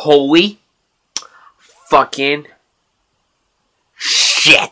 Holy fucking shit.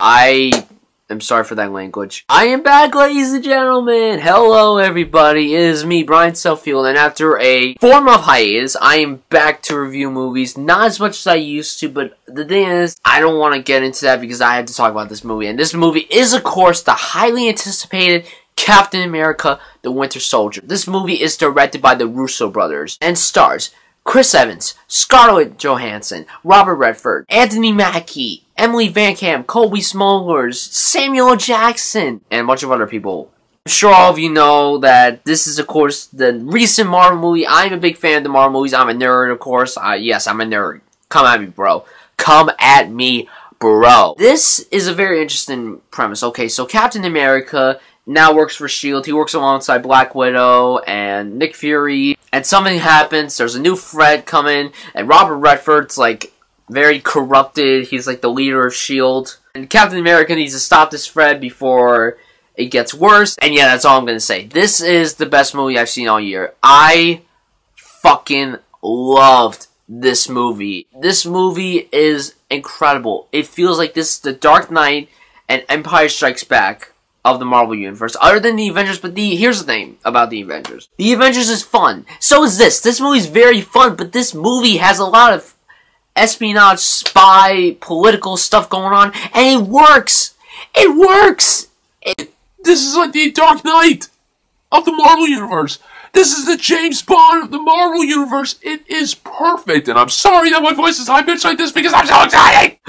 I'm sorry for that language. I am back, ladies and gentlemen. Hello, everybody. It is me, Bryan Sudfield, and after a 4-month hiatus, I am back to review movies. Not as much as I used to, but the thing is, I don't want to get into that because I had to talk about this movie. And this movie is, of course, the highly anticipated Captain America: The Winter Soldier. This movie is directed by the Russo brothers and stars Chris Evans, Scarlett Johansson, Robert Redford, Anthony Mackie, Emily VanCamp, Cobie, Smulders, Samuel Jackson, and a bunch of other people. I'm sure all of you know that this is, of course, the recent Marvel movie. I'm a big fan of the Marvel movies. I'm a nerd, of course. Yes, I'm a nerd. Come at me, bro. Come at me, bro. This is a very interesting premise. Okay, so Captain America now works for S.H.I.E.L.D. He works alongside Black Widow and Nick Fury. And something happens. There's a new threat coming. And Robert Redford's, like, very corrupted. He's, like, the leader of S.H.I.E.L.D. And Captain America needs to stop this threat before it gets worse. And yeah, that's all I'm going to say. This is the best movie I've seen all year. I fucking loved this movie. This movie is incredible. It feels like this is the Dark Knight and Empire Strikes Back of the Marvel Universe, other than the Avengers. But here's the thing about the Avengers. The Avengers is fun. So is this. This movie's very fun, but this movie has a lot of espionage, spy, political stuff going on, and it works. It works. This is like the Dark Knight of the Marvel Universe. This is the James Bond of the Marvel Universe. It is perfect, and I'm sorry that my voice is high-pitched like this because I'm so excited!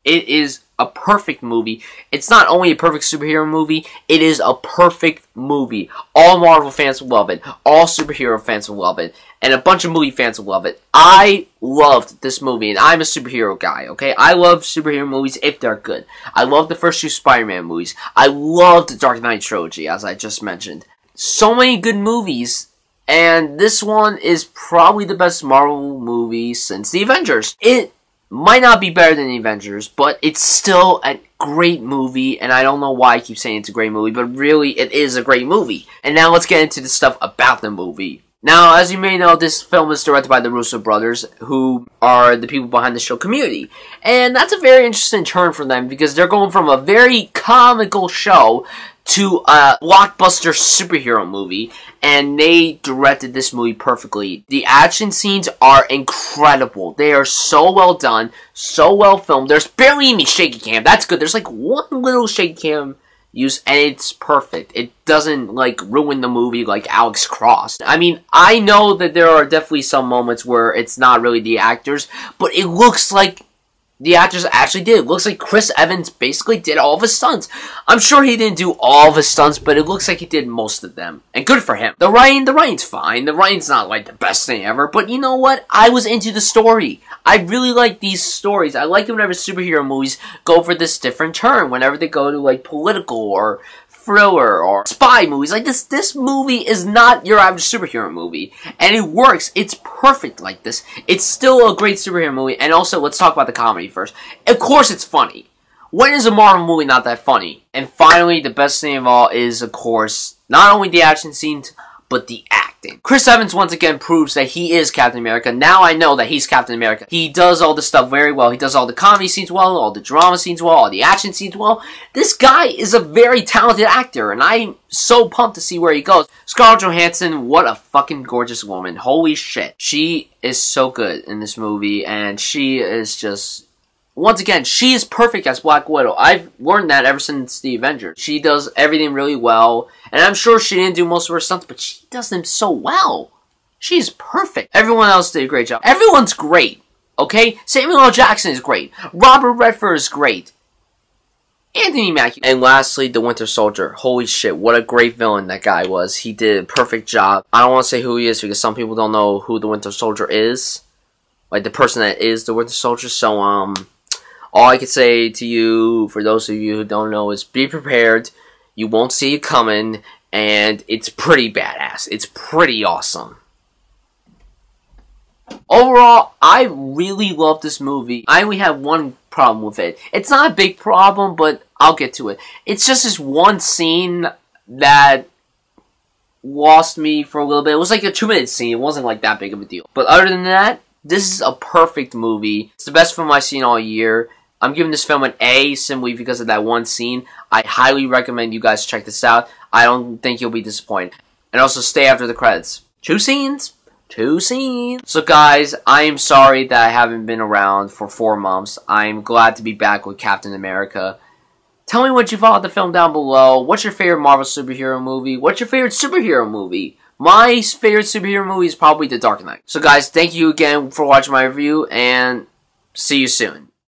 It is a perfect movie. It's not only a perfect superhero movie, it is a perfect movie. All Marvel fans will love it. All superhero fans will love it. And a bunch of movie fans will love it. I loved this movie, and I'm a superhero guy, okay? I love superhero movies if they're good. I love the first 2 Spider-Man movies. I loved the Dark Knight trilogy, as I just mentioned. So many good movies, and this one is probably the best Marvel movie since the Avengers. It might not be better than the Avengers, but it's still a great movie, and I don't know why I keep saying it's a great movie, but really, it is a great movie. And now let's get into the stuff about the movie. Now, as you may know, this film is directed by the Russo brothers, who are the people behind the show Community. And that's a very interesting turn for them, because they're going from a very comical show to a blockbuster superhero movie, and they directed this movie perfectly. The action scenes are incredible. They are so well done, so well filmed. There's barely any shaky cam. That's good. There's like one little shaky cam use, and it's perfect. It doesn't, like, ruin the movie like Alex Cross. I mean, I know that there are definitely some moments where it's not really the actors, but it looks like the actors actually did. It looks like Chris Evans basically did all of his stunts. I'm sure he didn't do all of his stunts, but it looks like he did most of them. And good for him. The writing's fine. The writing's not like the best thing ever, but you know what? I was into the story. I really like these stories. I like it whenever superhero movies go for this different turn. Whenever they go to like political or thriller or spy movies. Like this movie is not your average superhero movie. And it works. It's perfect like this. It's still a great superhero movie. And also, let's talk about the comedy first. Of course it's funny. When is a Marvel movie not that funny? And finally, the best thing of all is, of course, not only the action scenes, but the acting. Chris Evans once again proves that he is Captain America. Now I know that he's Captain America. He does all this stuff very well. He does all the comedy scenes well, all the drama scenes well, all the action scenes well. This guy is a very talented actor, and I'm so pumped to see where he goes. Scarlett Johansson, what a fucking gorgeous woman. Holy shit. She is so good in this movie, and she is just... Once again, she is perfect as Black Widow. I've learned that ever since the Avengers. She does everything really well. And I'm sure she didn't do most of her stunts, but she does them so well. She's perfect. Everyone else did a great job. Everyone's great. Okay? Samuel L. Jackson is great. Robert Redford is great. Anthony Mackie. And lastly, the Winter Soldier. Holy shit, what a great villain that guy was. He did a perfect job. I don't want to say who he is because some people don't know who the Winter Soldier is. Like, the person that is the Winter Soldier. So, all I can say to you, for those of you who don't know, is be prepared. You won't see it coming, and it's pretty badass. It's pretty awesome. Overall, I really love this movie. I only have one problem with it. It's not a big problem, but I'll get to it. It's just this one scene that lost me for a little bit. It was like a 2-minute scene. It wasn't like that big of a deal. But other than that, this is a perfect movie. It's the best film I've seen all year. I'm giving this film an A simply because of that one scene. I highly recommend you guys check this out. I don't think you'll be disappointed. And also stay after the credits. 2 scenes. 2 scenes. So guys, I am sorry that I haven't been around for 4 months. I'm glad to be back with Captain America. Tell me what you thought of the film down below. What's your favorite Marvel superhero movie? What's your favorite superhero movie? My favorite superhero movie is probably The Dark Knight. So guys, thank you again for watching my review, and see you soon.